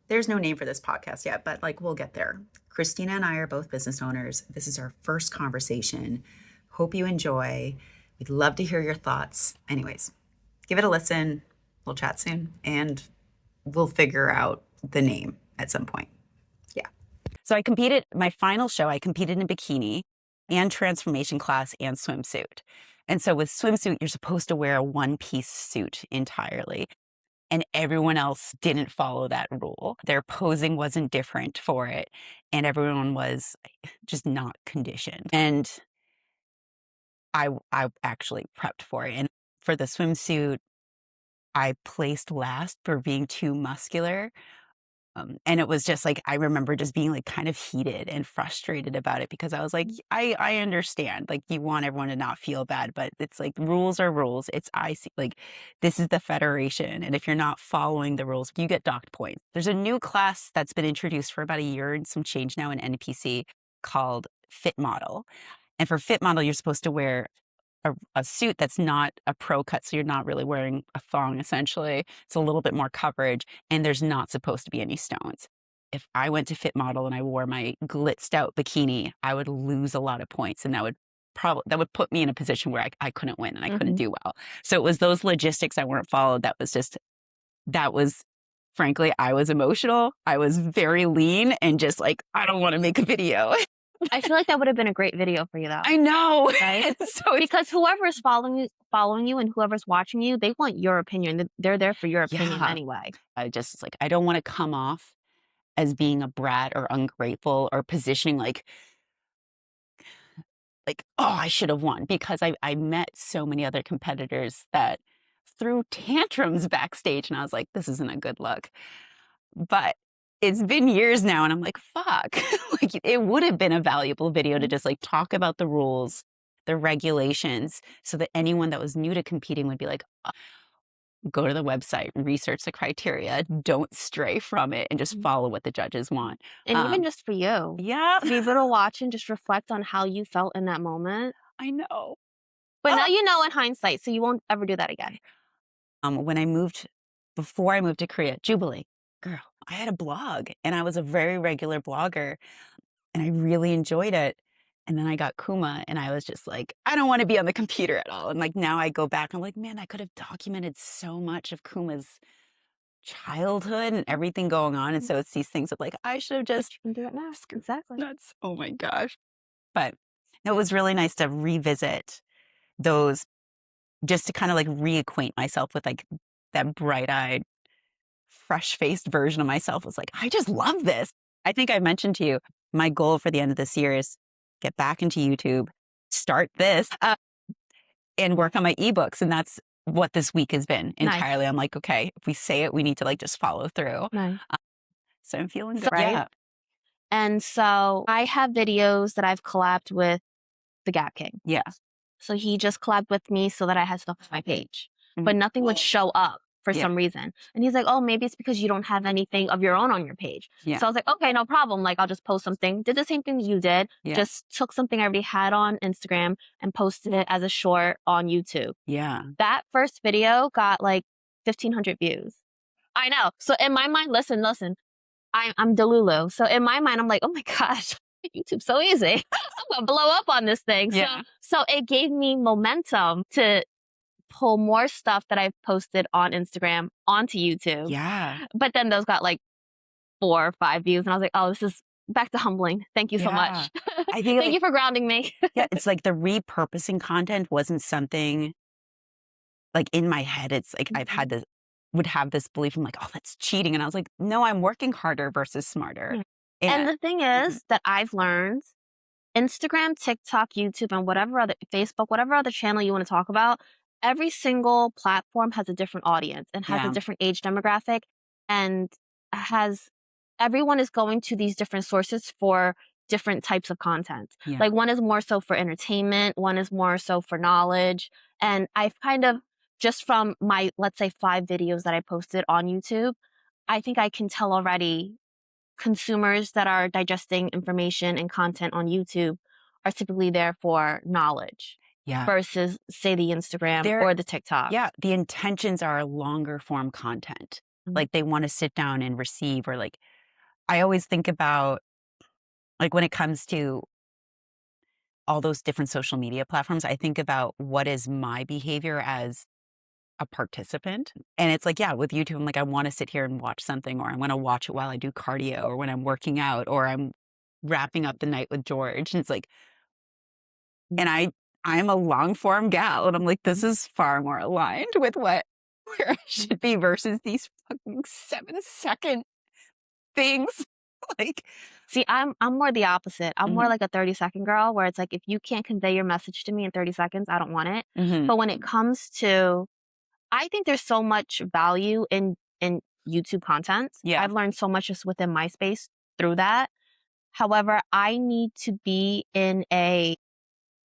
there's no name for this podcast yet, but like we'll get there. Christina and I are both business owners. This is our first conversation. Hope you enjoy. We'd love to hear your thoughts. Anyways, give it a listen. We'll chat soon and we'll figure out the name at some point. Yeah. So I competed, my final show, I competed in bikini and transformation class and swimsuit. And so with swimsuit, you're supposed to wear a one-piece suit entirely. And everyone else didn't follow that rule. Their posing wasn't different for it. And everyone was just not conditioned. And I actually prepped for it. And for the swimsuit, I placed last for being too muscular. And it was just like, I remember just being like kind of heated and frustrated about it because I was like, I understand, like you want everyone to not feel bad, but it's like rules are rules. Like this is the federation. And if you're not following the rules, you get docked points. There's a new class that's been introduced for about a year and some change now in NPC called Fit Model. And for Fit Model, you're supposed to wear a suit that's not a pro cut, so you're not really wearing a thong, essentially. It's a little bit more coverage, and there's not supposed to be any stones. If I went to Fit Model and I wore my glitzed out bikini, I would lose a lot of points, and that would put me in a position where I couldn't win and I couldn't do well. So it was those logistics that weren't followed. That was frankly, I was emotional. I was very lean and just like, I don't want to make a video. I feel like that would have been a great video for you, though. I know. Right? Because whoever is following you and whoever's watching you, they want your opinion. They're there for your opinion anyway. I don't want to come off as being a brat or ungrateful or positioning like, oh, I should have won, because I met so many other competitors that threw tantrums backstage and I was like, this isn't a good look. But it's been years now and I'm like, fuck, like it would have been a valuable video to just like talk about the rules, the regulations, so that anyone that was new to competing would be like, oh, go to the website, research the criteria, don't stray from it, and just follow what the judges want. And even just for you. Yeah. To be able to watch and just reflect on how you felt in that moment. I know. But now you know in hindsight, so you won't ever do that again. Before I moved to Korea, Jubilee, girl, I had a blog and I was a very regular blogger and I really enjoyed it. And then I got Kuma and I was just like, I don't want to be on the computer at all. And like now I go back, I'm like, man, I could have documented so much of Kuma's childhood and everything going on. And so it's these things of like, I should have just do it now. Exactly. Nuts. Oh my gosh. But it was really nice to revisit those, just to kind of like reacquaint myself with like that bright-eyed, fresh-faced version of myself. Was like, I just love this. I think I mentioned to you, my goal for the end of this year is get back into YouTube, start this, and work on my ebooks. And that's what this week has been entirely. Nice. I'm like, okay, if we say it, we need to like just follow through. Nice. So I'm feeling good. Right? Yeah. And so I have videos that I've collabed with the Gap King. Yeah. So he just collabed with me so that I had stuff on my page, but nothing would show up for some reason. And he's like, oh, maybe it's because you don't have anything of your own on your page. Yeah. So I was like, okay, no problem. Like, I'll just post something. Did the same thing you did. Yeah. Just took something I already had on Instagram and posted it as a short on YouTube. Yeah. That first video got like 1,500 views. I know. So in my mind, listen, I'm Delulu. So in my mind, I'm like, oh my gosh, YouTube's so easy. I'm going to blow up on this thing. Yeah. So it gave me momentum to pull more stuff that I've posted on Instagram onto YouTube. Yeah. But then those got like 4 or 5 views. And I was like, oh, this is back to humbling. Thank you so much. I think Thank you for grounding me. Yeah. It's like the repurposing content wasn't something like in my head. It's like would have this belief. I'm like, oh, that's cheating. And I was like, no, I'm working harder versus smarter. And the thing is that I've learned, Instagram, TikTok, YouTube, and Facebook, whatever other channel you want to talk about, every single platform has a different audience and has a different age demographic, and everyone is going to these different sources for different types of content. Yeah. Like one is more so for entertainment, one is more so for knowledge. And I've kind of, just from my, let's say 5 videos that I posted on YouTube, I think I can tell already consumers that are digesting information and content on YouTube are typically there for knowledge. Yeah. Versus say the Instagram or the TikTok. Yeah. The intentions are longer form content. Like they want to sit down and receive, or like, I always think about, like, when it comes to all those different social media platforms, I think about what is my behavior as a participant. And it's like, yeah, with YouTube, I'm like, I want to sit here and watch something, or I want to watch it while I do cardio, or when I'm working out, or I'm wrapping up the night with George. And it's like, and I'm a long form gal. And I'm like, this is far more aligned with what where I should be versus these fucking 7-second things. Like, See, I'm more the opposite. I'm more mhm, like a 30-second girl where it's like if you can't convey your message to me in 30 seconds, I don't want it. mhm, But when it comes to I think there's so much value in YouTube content. yeah, I've learned so much just within my space through that. However, I need to be in a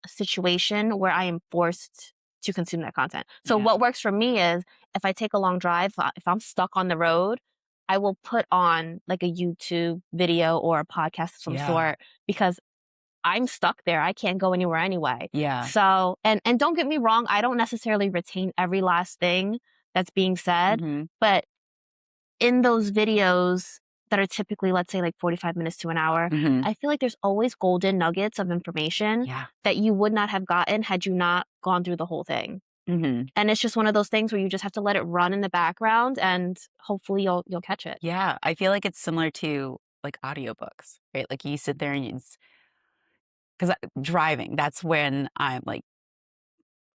situation where I am forced to consume that content. So yeah, what works for me is if I take a long drive, if I'm stuck on the road, I will put on like a YouTube video or a podcast of some yeah, sort because I'm stuck there. I can't go anywhere anyway. yeah, So, and don't get me wrong, I don't necessarily retain every last thing that's being said, mhm, but in those videos that are typically, let's say, like 45 minutes to an hour, mhm, I feel like there's always golden nuggets of information yeah, that you would not have gotten had you not gone through the whole thing. mhm. And it's just one of those things where you just have to let it run in the background and hopefully you'll catch it. Yeah, I feel like it's similar to like audiobooks, right? Like you sit there and because driving, that's when I'm like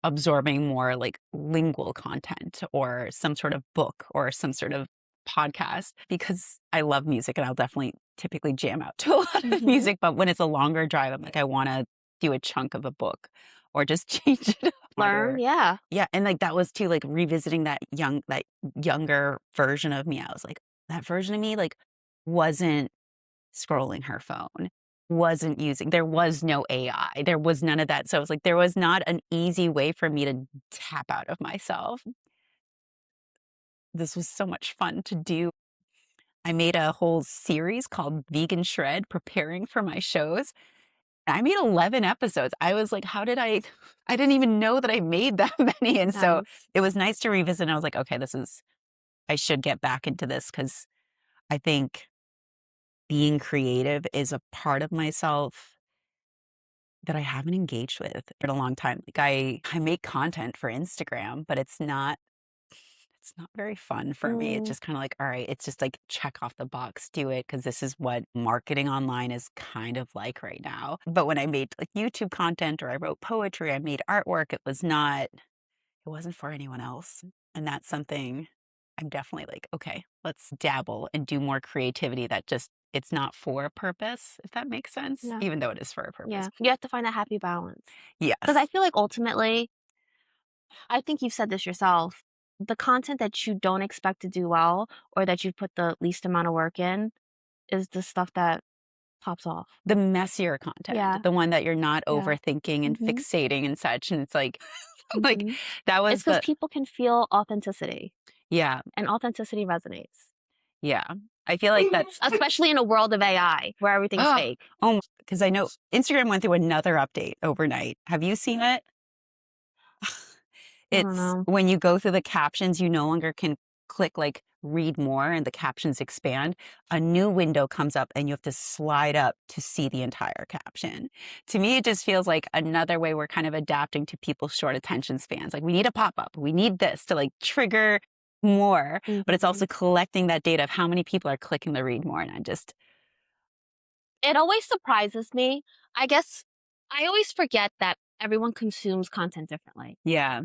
absorbing more like lingual content or some sort of book or some sort of podcast, because I love music and I'll definitely typically jam out to a lot of Hmm. music. But when it's a longer drive, I'm like, I want to do a chunk of a book or just change it up Learn, harder. yeah. Yeah. And like that was too, like revisiting that younger version of me. I was like, that version of me like wasn't scrolling her phone, wasn't using, there was no AI, there was none of that. So I was like, there was not an easy way for me to tap out of myself. This was so much fun to do. I made a whole series called Vegan Shred, preparing for my shows. I made 11 episodes. I was like, how did I didn't even know that I made that many. And so Nice. it was nice to revisit. And I was like, okay, I should get back into this, because I think being creative is a part of myself that I haven't engaged with in a long time. Like I make content for Instagram, but it's not very fun for me. It's Mm, just kind of like, all right, it's just like check off the box, do it, because this is what marketing online is kind of like right now. But when I made like YouTube content or I wrote poetry, I made artwork, it wasn't for anyone else. And that's something I'm definitely like, okay, let's dabble and do more creativity that just, it's not for a purpose, if that makes sense, yeah. even though it is for a purpose. Yeah. You have to find that happy balance. Because I Yes. feel like ultimately, I think you've said this yourself. The content that you don't expect to do well or that you put the least amount of work in is the stuff that pops off. The messier content, Yeah. the one that you're not Yeah. overthinking and Hmm. fixating and such. And it's like, like Hmm. that It's was because the, people can feel authenticity, yeah, and authenticity resonates, yeah. I feel like that's, especially in a world of AI where everything's oh, fake. oh, because I know Instagram went through another update overnight. Have you seen it? I don't It's know. when you go through the captions, you no longer can click like read more and the captions expand. A new window comes up and you have to slide up to see the entire caption. To me, it just feels like another way we're kind of adapting to people's short attention spans. Like we need a pop up, we need this to like trigger more, but it's Hmm. also collecting that data of how many people are clicking the read more. And I just, It always surprises me. I guess I always forget that everyone consumes content differently. yeah.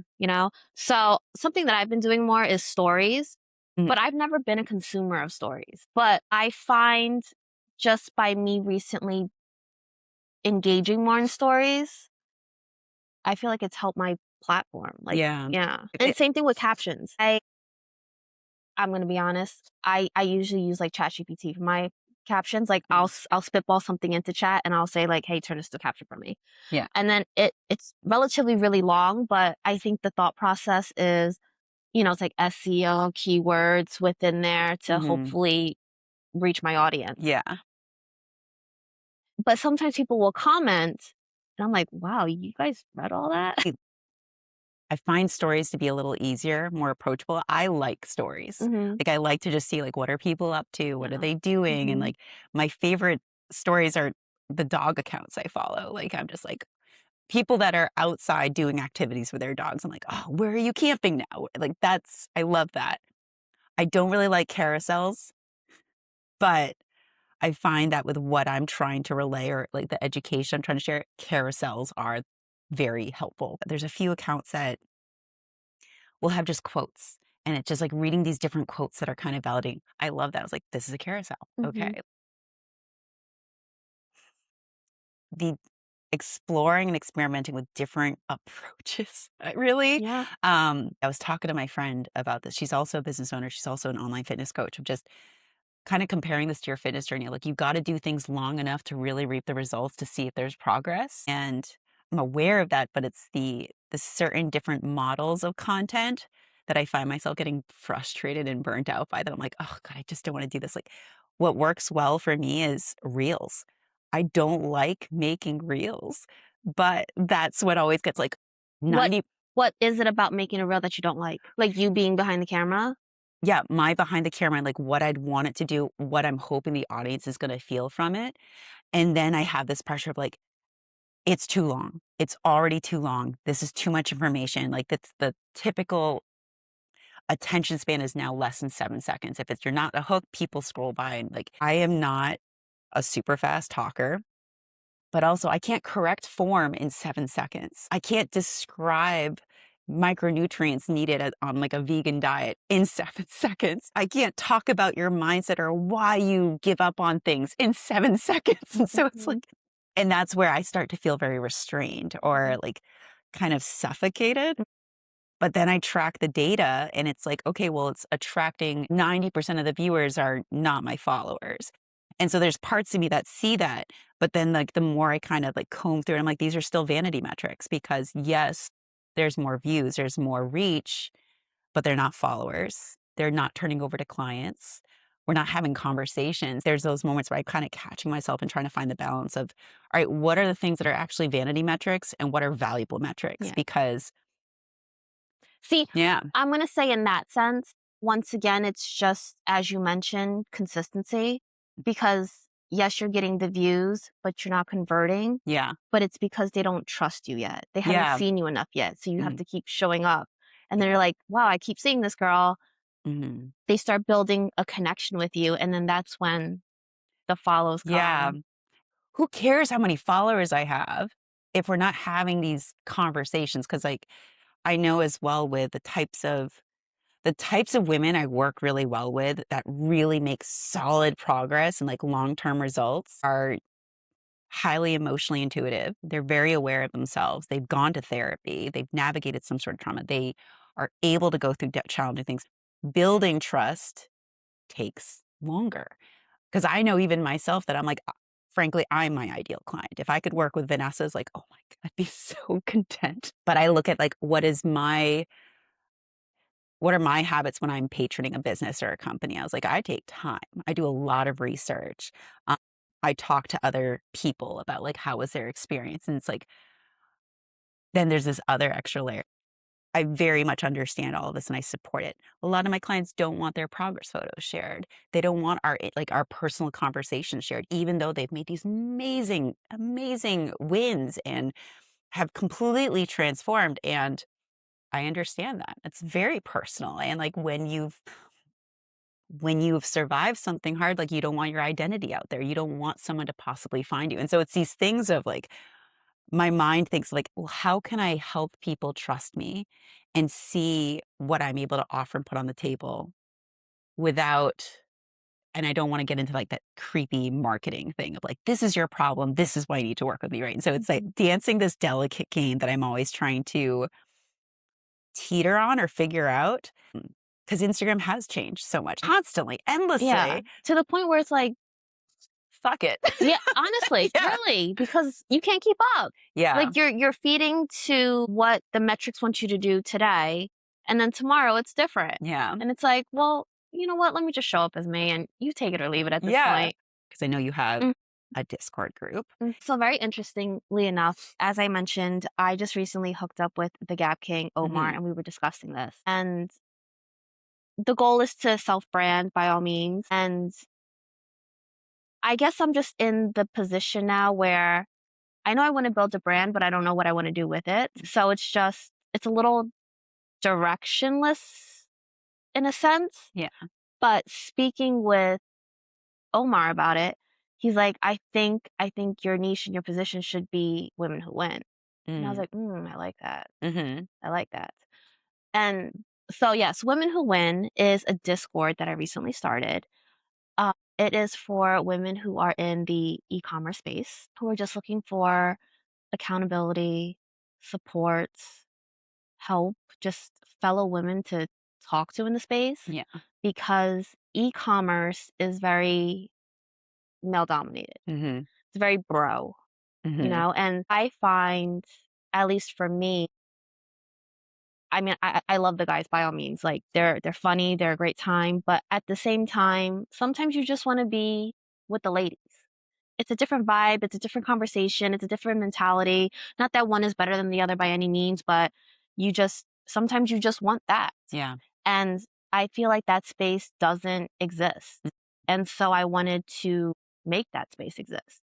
So something that I've been doing more is stories, Mhm. but I've never been a consumer of stories. But I find just by me recently engaging more in stories, I feel like it's helped my platform. Like, Yeah. yeah. And It- same thing with captions. I'm gonna be honest. I usually use like ChatGPT for my captions. Like yeah. I'll spitball something into chat and I'll say like, "Hey, turn this to caption for me." Yeah. And then it's relatively really long, but I think the thought process is, it's like SEO keywords within there to Hmm. hopefully reach my audience. Yeah. But sometimes people will comment and I'm like, "Wow, you guys read all that?" I find stories to be a little easier, more approachable. I like stories. Mm-hmm. Like, I like to just see, like, what are people up to? What are Yeah. they doing? And, Mm-hmm. like, my favorite stories are the dog accounts I follow. Like, I'm just like, people that are outside doing activities with their dogs. I'm like, oh, where are you camping now? Like, I love that. I don't really like carousels, but I find that with what I'm trying to relay or like the education I'm trying to share, carousels are very helpful. There's a few accounts that will have just quotes and it's just like reading these different quotes that are kind of validating. I love that. I was like, this is a carousel. Mm-hmm. Okay. The exploring and experimenting with different approaches. Really. Yeah. I was talking to my friend about this. She's also a business owner. She's also an online fitness coach of just kind of comparing this to your fitness journey. Like you got to do things long enough to really reap the results to see if there's progress. And I'm aware of that, but it's the certain different models of content that I find myself getting frustrated and burnt out by that. I'm like, oh God, I just don't want to do this. Like what works well for me is reels. I don't like making reels, but that's what always gets like What 90. What is it about making a reel that you don't like? Like you being behind the camera? Yeah, my behind the camera, like what I'd want it to do, what I'm hoping the audience is going to feel from it. And then I have this pressure of like, it's too long. It's already too long. This is too much information. Like that's the typical attention span is now less than 7 seconds. If you're not a hook, people scroll by and like, I am not a super fast talker. But also, I can't correct form in 7 seconds. I can't describe micronutrients needed on like a vegan diet in 7 seconds. I can't talk about your mindset or why you give up on things in 7 seconds. And so it's Mhm. like, and that's where I start to feel very restrained or like kind of suffocated. But then I track the data and it's like, okay, well, it's attracting 90% of the viewers are not my followers. And so there's parts of me that see that. But then like the more I kind of like comb through it, I'm like, these are still vanity metrics because yes, there's more views, there's more reach, but they're not followers. They're not turning over to clients. We're not having conversations. There's those moments where I'm kind of catching myself and trying to find the balance of, all right, what are the things that are actually vanity metrics and what are valuable metrics? Yeah. Because See, yeah, I'm going to say in that sense, once again, it's just, as you mentioned, consistency. Because yes, you're getting the views, but you're not converting. yeah. But it's because they don't trust you yet. They haven't Yeah. seen you enough yet. So you have Mhm. to keep showing up. And then Yeah. you're like, wow, I keep seeing this girl. Mhm. They start building a connection with you. And then that's when the follows Yeah. come. Who cares how many followers I have if we're not having these conversations? Because like, I know as well with the types of women I work really well with that really make solid progress and like long-term results are highly emotionally intuitive. They're very aware of themselves. They've gone to therapy. They've navigated some sort of trauma. They are able to go through challenging things. Building trust takes longer. 'Cause I know even myself that I'm like, frankly, I'm my ideal client. If I could work with Vanessa's, like, oh my God, I'd be so content. But I look at like, what are my habits when I'm patroning a business or a company? I was like, I take time. I do a lot of research. Um, I talk to other people about like, how was their experience? And it's like, then there's this other extra layer. I very much understand all of this and I support it. A lot of my clients don't want their progress photos shared. They don't want our personal conversations shared, even though they've made these amazing, amazing wins and have completely transformed. And I understand that. It's very personal. And like when you've survived something hard, like you don't want your identity out there. You don't want someone to possibly find you. And so it's these things of like my mind thinks like, well, how can I help people trust me and see what I'm able to offer and put on the table without, and I don't want to get into like that creepy marketing thing of like, this is your problem. This is why you need to work with me. Right. And so it's like Mhm. dancing this delicate game that I'm always trying to teeter on or figure out because Instagram has changed so much constantly, Yeah. endlessly. To the point where it's like, Fuck it. yeah, honestly, Yeah. really, because you can't keep up. Yeah. Like you're feeding to what the metrics want you to do today, and then tomorrow it's different. Yeah. And it's like, well, you know what? Let me just show up as me and you take it or leave it at this Yeah. point. Because I know you have Mm. a Discord group. So very interestingly enough, as I mentioned, I just recently hooked up with the Gap King, Omar, and we were discussing this. And the goal is to self-brand by all means. And I guess I'm just in the position now where I know I want to build a brand, but I don't know what I want to do with it. So it's a little directionless in a sense. Yeah. But speaking with Omar about it, he's like, I think your niche and your position should be women who win. And I was like, I like that. I like that. And so yes, Women Who Win is a Discord that I recently started. It is for women who are in the e-commerce space, who are just looking for accountability, support, help, just fellow women to talk to in the space. Yeah. Because e-commerce is very male dominated. It's very bro, and I find, at least for me, I mean, I love the guys by all means. Like they're funny, they're a great time, but at the same time, sometimes you just want to be with the ladies. It's a different vibe, it's a different conversation, it's a different mentality. Not that one is better than the other by any means, but sometimes you just want that. Yeah. And I feel like that space doesn't exist. And so I wanted to make that space exist.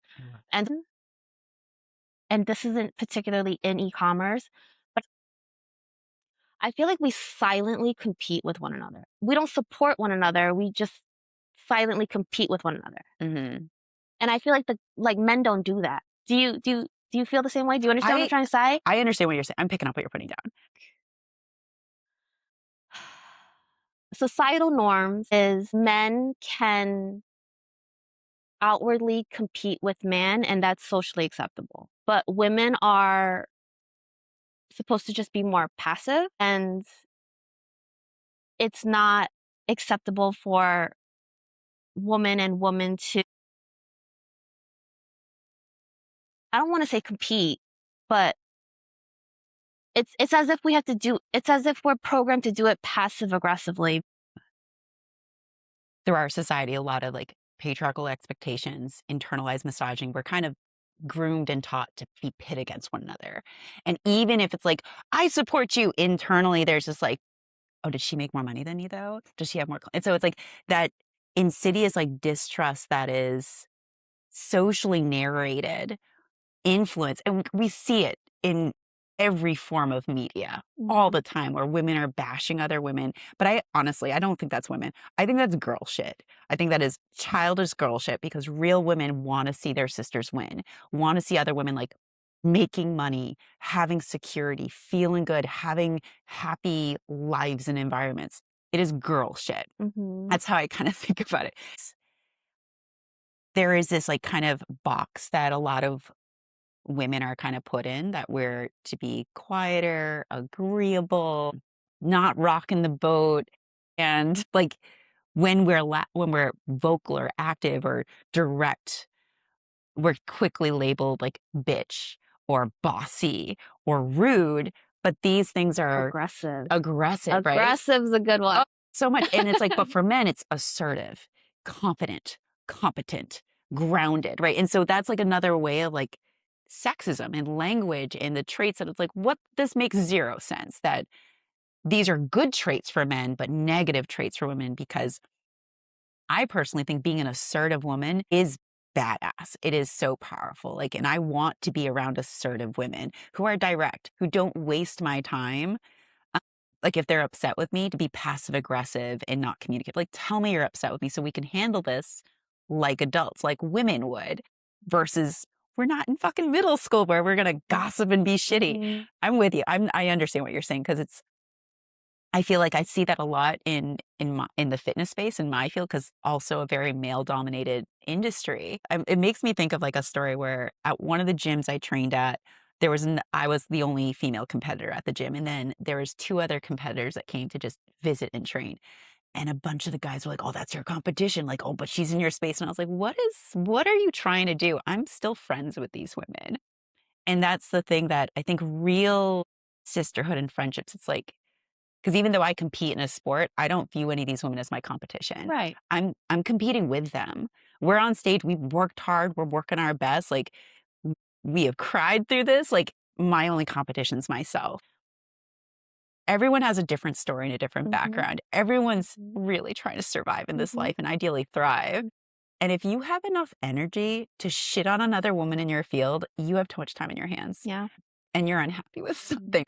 And this isn't particularly in e-commerce, but I feel like we silently compete with one another. We don't support one another. We just silently compete with one another. And I feel like men don't do that. Do you feel the same way? Do you understand what I'm trying to say? I understand what you're saying. I'm picking up what you're putting down. Societal norms is men can outwardly compete with men, and that's socially acceptable. But women are supposed to just be more passive, and it's not acceptable for woman and woman to, I don't want to say compete, but it's as if it's as if we're programmed to do it passive aggressively. Through our society, a lot of like patriarchal expectations, internalized misogyny, we're kind of groomed and taught to be pit against one another. And even if it's like, I support you internally, there's just like, oh, did she make more money than you though? Does she have more? And so it's like that insidious like distrust that is socially narrated influence. And we see it in every form of media all the time where women are bashing other women. But I don't think that's women. I think that's girl shit. I think that is childish girl shit because real women want to see their sisters win, want to see other women like making money, having security, feeling good, having happy lives and environments. It is girl shit. That's how I kind of think about it. There is this like kind of box that a lot of women are kind of put in that we're to be quieter, agreeable, not rocking the boat. And like when we're vocal or active or direct, we're quickly labeled like bitch or bossy or rude. But these things are Aggressive, right? Aggressive's a good one. So much. And it's like, but for men, it's assertive, confident, competent, grounded, right? And so that's like another way of like sexism and language and the traits that it's like, what this makes zero sense that these are good traits for men, but negative traits for women, because I personally think being an assertive woman is badass. It is so powerful. Like, and I want to be around assertive women who are direct, who don't waste my time. Like if they're upset with me, to be passive aggressive and not communicate. Like, tell me you're upset with me so we can handle this like adults, like women would, versus we're not in fucking middle school where we're going to gossip and be shitty. I'm with you. I understand what you're saying because I feel like I see that a lot in the fitness space in my field because also a very male dominated industry. It makes me think of like a story where at one of the gyms I trained at, I was the only female competitor at the gym, and then there was two other competitors that came to just visit and train. And a bunch of the guys were like, "Oh, that's your competition." Like, "Oh, but she's in your space." And I was like, what are you trying to do? I'm still friends with these women. And that's the thing that I think real sisterhood and friendships, it's like, because even though I compete in a sport, I don't view any of these women as my competition. Right. I'm competing with them. we're on stage, we've worked hard, we're working our best. Like, we have cried through this. Like, my only competition's myself. Everyone has a different story and a different background. Everyone's really trying to survive in this life and ideally thrive. And if you have enough energy to shit on another woman in your field, you have too much time in your hands. Yeah. And you're unhappy with something.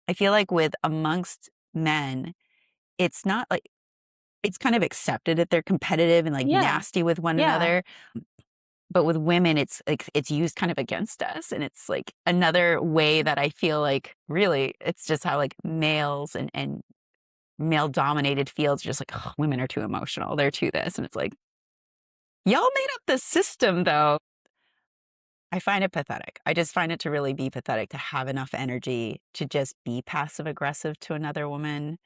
I feel like with amongst men, it's not like, it's kind of accepted that they're competitive and like nasty with one another. But with women, it's like, it's used kind of against us. And it's like another way that I feel like really it's just how like males and male dominated fields are just like, oh, women are too emotional. They're too this. And it's like, y'all made up the system though. I find it pathetic. I just find it to really be pathetic to have enough energy to just be passive aggressive to another woman,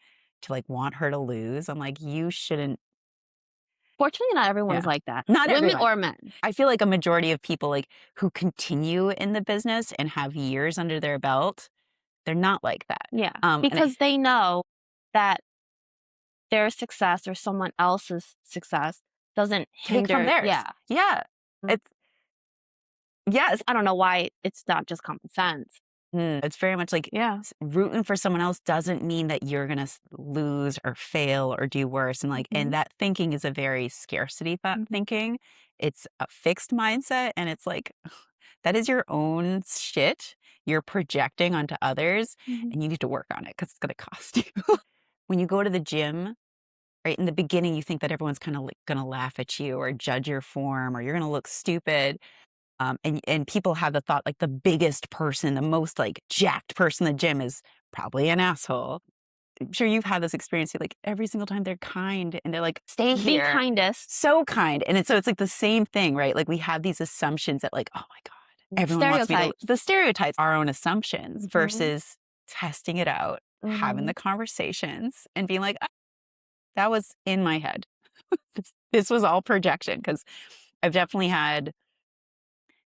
to like want her to lose. I'm like, you shouldn't. Fortunately, not everyone's like that. Not women everyone. or men. I feel like a majority of people like who continue in the business and have years under their belt, they're not like that. Yeah, because they know that their success or someone else's success doesn't hinder from theirs. Yeah. It's yes. I don't know why it's not just common sense. It's very much like rooting for someone else doesn't mean that you're gonna lose or fail or do worse. And like, and that thinking is a very scarcity thinking. It's a fixed mindset, and it's like that is your own shit you're projecting onto others, and you need to work on it because it's gonna cost you. When you go to the gym, right in the beginning, you think that everyone's kind of like gonna laugh at you or judge your form, or you're gonna look stupid. And people have the thought like the biggest person, the most like jacked person in the gym is probably an asshole. I'm sure you've had this experience. Like every single time they're kind and they're like, stay here. The kindest. So kind. And so it's like the same thing, right? Like we have these assumptions that like, oh my God, everyone wants me to. The stereotypes, our own assumptions versus testing it out, having the conversations and being like, oh, that was in my head. This was all projection. Because I've definitely had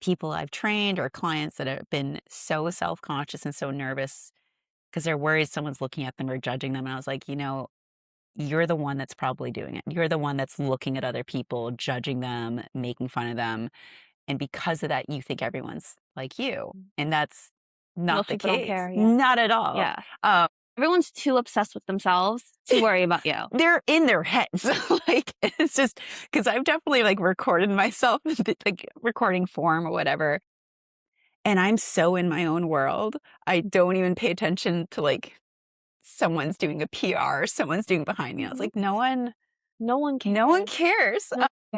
people I've trained or clients that have been so self-conscious and so nervous because they're worried someone's looking at them or judging them. And I was like, you're the one that's probably doing it. You're the one that's looking at other people, judging them, making fun of them. And because of that, you think everyone's like you. And that's not the case. Don't care, Not at all. Yeah. Everyone's too obsessed with themselves to worry about you. They're in their heads. Like, it's just because I've definitely like recorded myself, like recording form or whatever. And I'm so in my own world. I don't even pay attention to like someone's doing a PR, someone's doing behind me. I was like, no one cares. No one cares.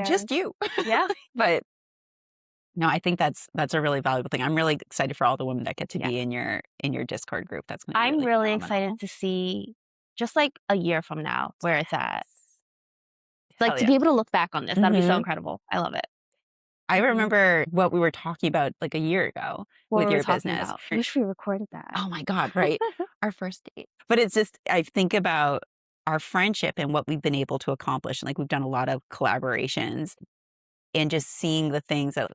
Just you. Yeah. But no, I think that's a really valuable thing. I'm really excited for all the women that get to be in your Discord group. That's going to be I'm really phenomenal. excited to see just like a year from now where it's at. Like to be able to look back on this, that'd be so incredible. I love it. I remember what we were talking about like a year ago with your business. I wish we recorded that. Oh my God, right? Our first date. But it's just, I think about our friendship and what we've been able to accomplish. And like we've done a lot of collaborations and just seeing the things that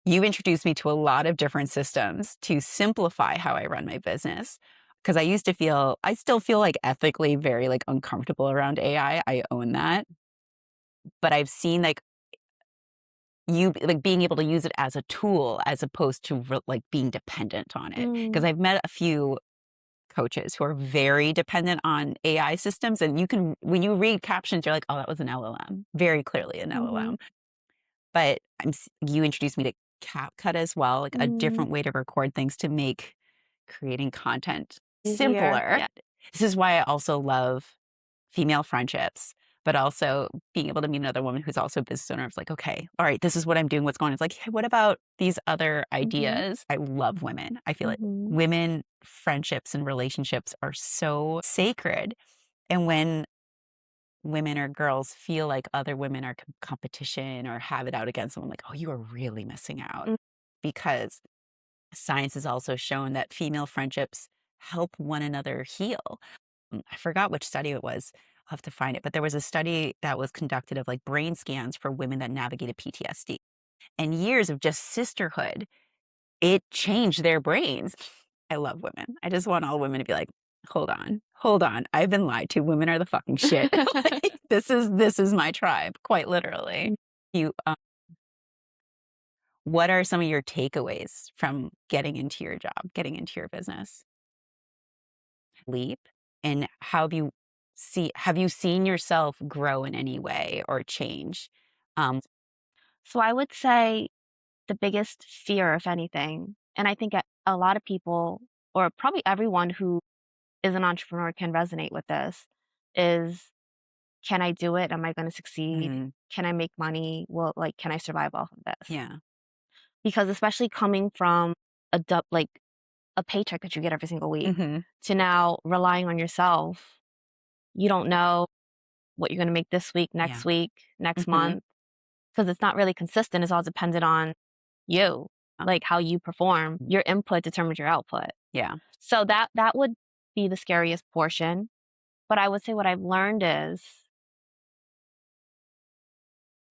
you've introduced me to a lot of different systems to simplify how I run my business. Because I still feel like ethically very like uncomfortable around AI. I own that. But I've seen like you like being able to use it as a tool as opposed to like being dependent on it. Because I've met a few coaches who are very dependent on AI systems. And you can, when you read captions, you're like, oh, that was an LLM. Very clearly an LLM. But you introduced me to CapCut as well, like a different way to record things to make creating content simpler. Yeah. This is why I also love female friendships, but also being able to meet another woman who's also a business owner. It's like, okay, all right, this is what I'm doing. What's going on? It's like, hey, what about these other ideas? I love women. I feel like women friendships and relationships are so sacred. And when women or girls feel like other women are competition or have it out against them, I'm like, oh, you are really missing out. Because science has also shown that female friendships help one another heal. I forgot which study it was. I'll have to find it. But there was a study that was conducted of like brain scans for women that navigated PTSD. And years of just sisterhood, it changed their brains. I love women. I just want all women to be like, hold on. I've been lied to. Women are the fucking shit. Like, this is my tribe, quite literally. You, what are some of your takeaways from getting into your job, getting into your business? Leap, and how have you seen yourself grow in any way or change? Um, So I would say the biggest fear, if anything, and I think a lot of people, or probably everyone who is an entrepreneur can resonate with this, is can I do it? Am I going to succeed? mhm, Can I make money? Well, like, can I survive off of this? yeah, Because especially coming from like a paycheck that you get every single week mhm, to now relying on yourself, you don't know what you're going to make this yeah, week, next mhm, month, because it's not really consistent. It's all dependent on you, uh, like how you perform. Your input determines your output. yeah, So that would be the scariest portion. But I would say what I've learned is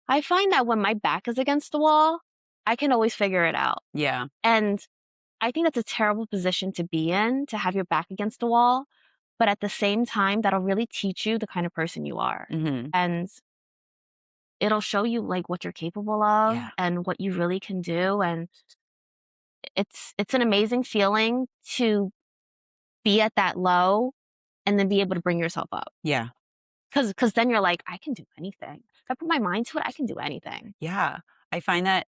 I find that when my back is against the wall, I can always figure it out. yeah, And I think that's a terrible position to be in, to have your back against the wall. But at the same time, that'll really teach you the kind of person you are. mhm, And it'll show you like what you're capable of yeah, and what you really can do. And it's an amazing feeling to be at that low and then be able to bring yourself up. yeah, Cause then you're like, I can do anything. If I put my mind to it, I can do anything. yeah. I find that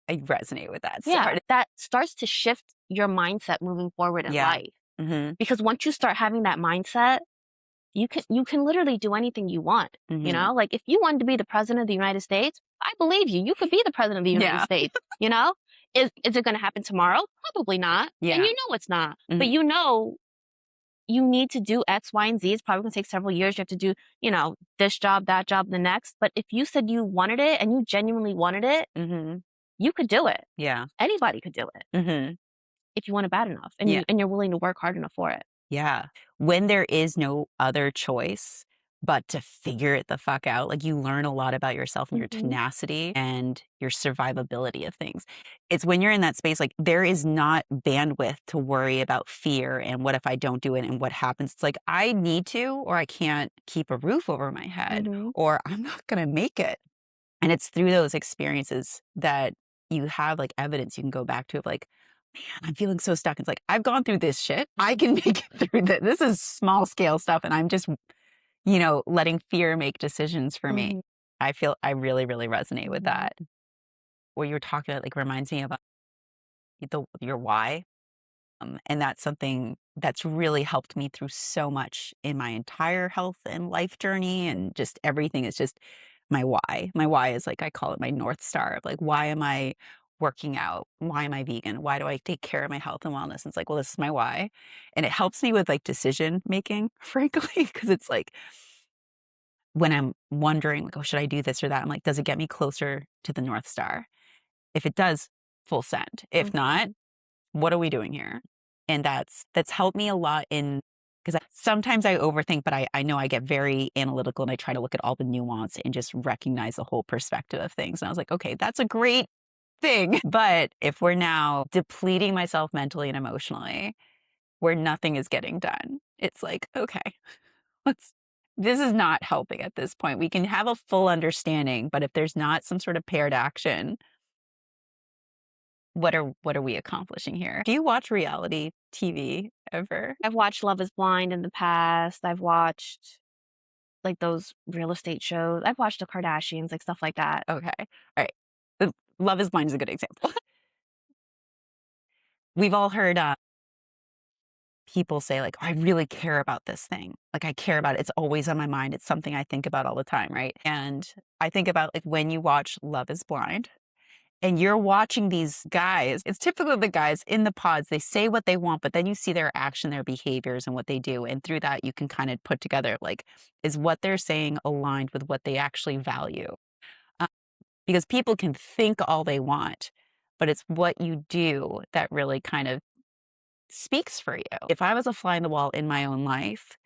I resonate with that. Yeah, Sorry. that starts to shift your mindset moving forward in Yeah, life. mhm, Because once you start having that mindset, you can literally do anything you want. You mhm, know, like if you wanted to be the president of the United States, I believe you. You could be the president of the United yeah, States. You know, is it going to happen tomorrow? Probably not. And yeah, you know it's not. But mhm, you know you need to do X, Y, and Z. It's probably going to take several years. You have to do, this job, that job, the next. But if you said you wanted it and you genuinely wanted it, mhm, you could do it. yeah, Anybody could do it mhm, if you want it bad enough and yeah. you're willing to work hard enough for it. Yeah. When there is no other choice but to figure it the fuck out, like you learn a lot about yourself and your Hmm. tenacity and your survivability of things. It's when you're in that space, like there is not bandwidth to worry about fear and what if I don't do it and what happens. It's like I need to, or I can't keep a roof over my head, Hmm. or I'm not going to make it. And it's through those experiences that you have like evidence you can go back to of like, man, I'm feeling so stuck. It's like, I've gone through this shit. I can make it through this. This is small scale stuff. And I'm just, letting fear make decisions for me. Hmm. I really, really resonate with Hmm. that. What you're talking about, like, reminds me of your why. And that's something that's really helped me through so much in my entire health and life journey and just everything. It's just my why. My why is like, I call it my North Star of like, why am I working out? Why am I vegan? Why do I take care of my health and wellness? And it's like, well, this is my why. And it helps me with like decision making, frankly, because it's like when I'm wondering, like, oh, should I do this or that? I'm like, does it get me closer to the North Star? If it does, full send. If not, Hmm. what are we doing here? And that's helped me a lot in because sometimes I overthink, but I know I get very analytical and I try to look at all the nuance and just recognize the whole perspective of things. And I was like, okay, that's a great thing. But if we're now depleting myself mentally and emotionally, where nothing is getting done, it's like, okay, let's this is not helping at this point. We can have a full understanding, but if there's not some sort of paired action, what are we accomplishing here? Do you watch reality TV ever? I've watched Love is Blind in the past. I've watched like those real estate shows. I've watched the Kardashians, like stuff like that. Okay. All right. Love is Blind is a good example. We've all heard people say like, "Oh, I really care about this thing. Like I care about it. It's always on my mind. It's something I think about all the time, right?" And I think about like when you watch Love is Blind and you're watching these guys, it's typically the guys in the pods, they say what they want, but then you see their action, their behaviors, and what they do. And through that, you can kind of put together like, is what they're saying aligned with what they actually value? Uh, because people can think all they want, but it's what you do that really kind of speaks for you. If I was a fly in the wall in my own life,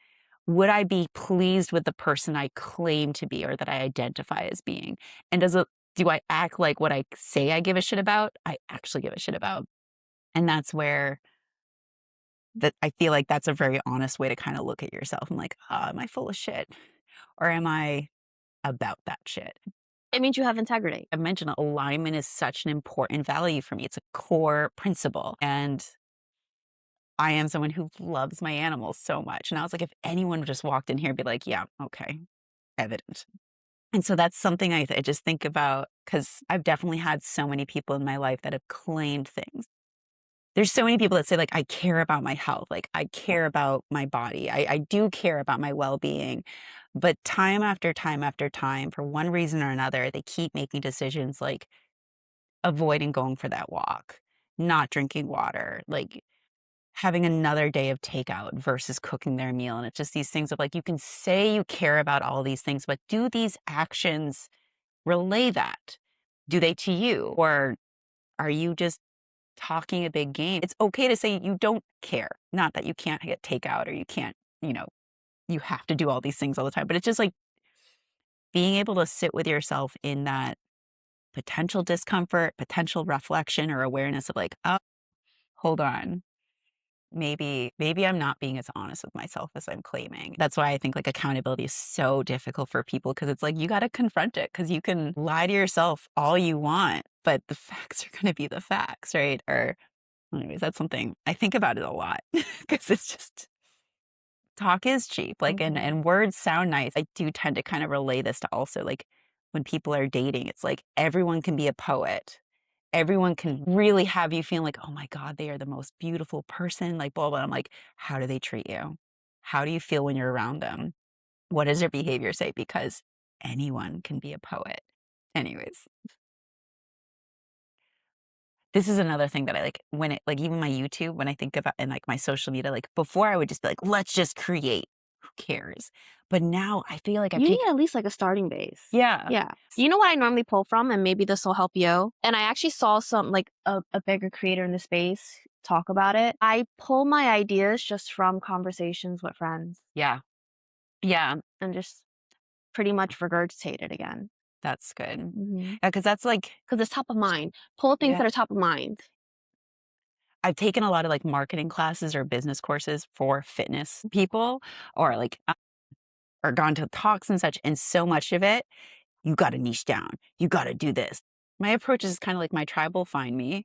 would I be pleased with the person I claim to be or that I identify as being? And do I act like what I say I give a shit about, I actually give a shit about? And that's where that I feel like that's a very honest way to kind of look at yourself. I'm like, am I full of shit? or am I about that shit? It means you have integrity. I mentioned alignment is such an important value for me. It's a core principle. And I am someone who loves my animals so much. And I was like, if anyone just walked in here and be like, yeah, okay, evident. And so that's something I just think about because I've definitely had so many people in my life that have claimed things. There's so many people that say, like, I care about my health, like, I care about my body, I do care about my well being. But time after time after time, for one reason or another, they keep making decisions like avoiding going for that walk, not drinking water, like having another day of takeout versus cooking their meal. And it's just these things of like, you can say you care about all these things, but do these actions relay that? Do they to you? Or are you just talking a big game? It's okay to say you don't care. Not that you can't get takeout or you can't, you know, you have to do all these things all the time. But it's just like being able to sit with yourself in that potential discomfort, potential reflection or awareness of like, oh, hold on. Maybe I'm not being as honest with myself as I'm claiming. That's why I think like accountability is so difficult for people because it's like you got to confront it because you can lie to yourself all you want, but the facts are going to be the facts, right? Or anyways, that's something I think about it a lot because it's just talk is cheap. Like and words sound nice. I do tend to kind of relay this to also like when people are dating, it's like everyone can be a poet. Everyone can really have you feel like, oh my God, they are the most beautiful person, like blah, blah. I'm like, how do they treat you? How do you feel when you're around them? What does their behavior say? Because anyone can be a poet. Anyways, this is another thing that I like when it like even my YouTube, when I think about and like my social media, like before I would just be like, let's just create. Who cares? But now I feel like I've You need taken at least like a starting base. yeah. Yeah. You know what I normally pull from, and maybe this will help you. And I actually saw some like a bigger creator in the space talk about it. I pull my ideas just from conversations with friends Yeah. Yeah. and just pretty much regurgitate it again. That's good. Mm-hmm. Yeah, because that's like Because it's top of mind. Pull things yeah. that are top of mind. I've taken a lot of like marketing classes or business courses for fitness people or like or gone to talks and such. And so much of it, you got to niche down. You got to do this. My approach is kind of like my tribe will find me.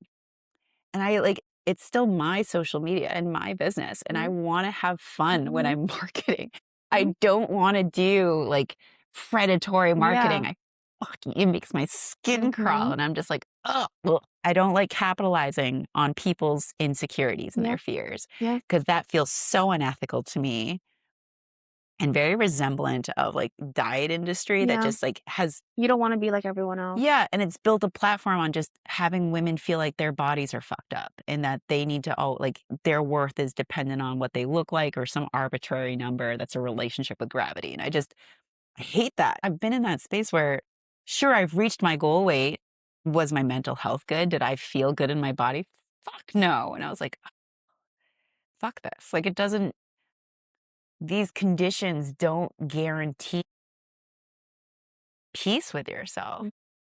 And I like, it's still my social media and my business. And I want to have fun when I'm marketing. I don't want to do like predatory marketing. Yeah. It makes my skin crawl. And I'm just like, oh, I don't like capitalizing on people's insecurities and Yeah. their fears Yeah. because that feels so unethical to me and very resemblant of like diet industry that Yeah. just like has You don't want to be like everyone else. yeah, and it's built a platform on just having women feel like their bodies are fucked up and that they need to all like their worth is dependent on what they look like or some arbitrary number that's a relationship with gravity. And I hate that. I've been in that space where sure I've reached my goal weight. Was my mental health good? Did I feel good in my body? Fuck no. And I was like, fuck this. Like it doesn't these conditions don't guarantee peace with yourself.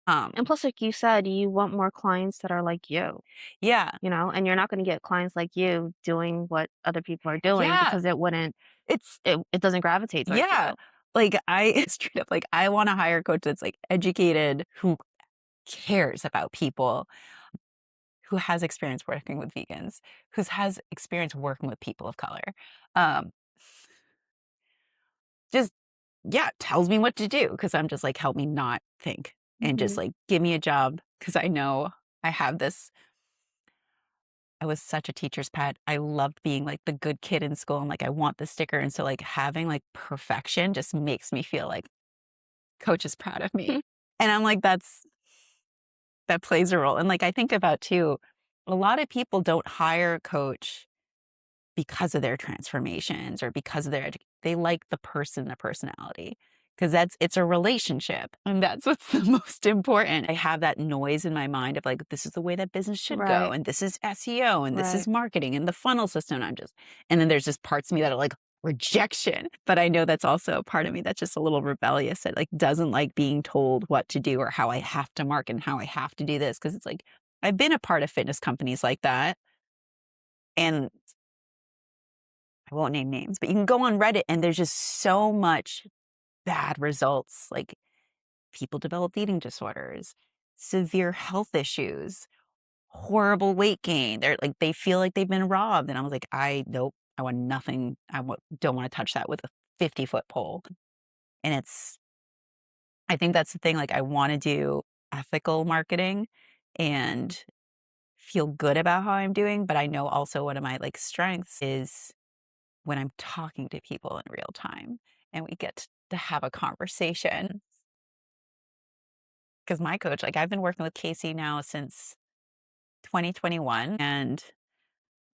And plus, like you said, you want more clients that are like you, Yeah. and you're not going to get clients like you doing what other people are doing Yeah. because it wouldn't, It's it doesn't gravitate towards yeah. you. Like I straight up like I want to hire a coach that's like educated, who cares about people, who has experience working with vegans, who has experience working with people of color. Um, just yeah, tells me what to do because I'm just like, help me not think and just like give me a job because I know I have this. I was such a teacher's pet. I loved being like the good kid in school and like I want the sticker. And so like having like perfection just makes me feel like coach is proud of me. And I'm like, that plays a role. And like I think about too, a lot of people don't hire a coach because of their transformations or because of their they like the person, the personality. Because it's a relationship. And that's what's the most important. I have that noise in my mind of like, this is the way that business should go. Right. And this is SEO and this is Right. marketing and the funnel system. And then there's just parts of me that are like, rejection. But I know that's also a part of me that's just a little rebellious that like doesn't like being told what to do or how I have to market and how I have to do this. Cause it's like, I've been a part of fitness companies like that. And I won't name names, but you can go on Reddit and there's just so much bad results. Like people develop eating disorders, severe health issues, horrible weight gain. They're like, they feel like they've been robbed. And I was like, nope, I want nothing. Don't want to touch that with a 50-foot pole. And I think that's the thing. Like, I want to do ethical marketing and feel good about how I'm doing. But I know also one of my like strengths is when I'm talking to people in real time and we get to have a conversation. Because my coach, like, I've been working with Casey now since 2021, and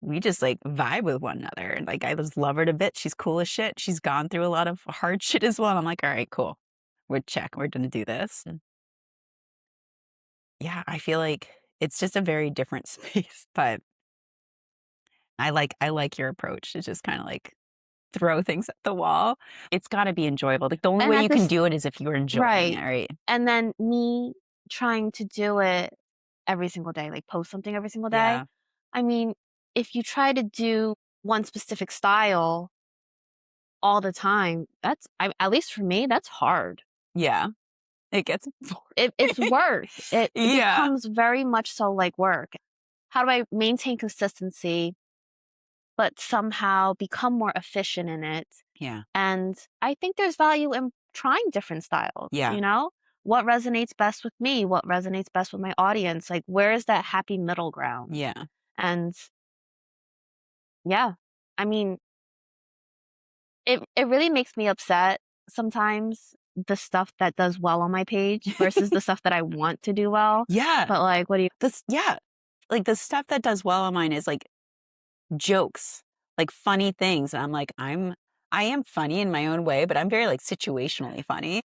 we just like vibe with one another. And like, I just love her to bits. She's cool as shit. She's gone through a lot of hard shit as well. I'm like, all right, cool. We're going to do this. And yeah, I feel like it's just a very different space, but I like your approach to just kind of like throw things at the wall. It's got to be enjoyable. Like the only And way at you can this do it is if you're enjoying it, right. right? And then me trying to do it every single day, like post something every single day. Yeah. I mean, if you try to do one specific style all the time, at least for me, that's hard. Yeah. It gets It's boring. work. It Yeah. becomes very much so like work. How do I maintain consistency, but somehow become more efficient in it? Yeah. And I think there's value in trying different styles, Yeah. you know? What resonates best with me? What resonates best with my audience? Like, where is that happy middle ground? Yeah. And yeah, I mean, it really makes me upset sometimes, the stuff that does well on my page versus the stuff that I want to do well. Yeah. But like, what do you? Yeah. Like the stuff that does well on mine is like jokes, like funny things. And I'm like, I am funny in my own way, but I'm very like situationally funny.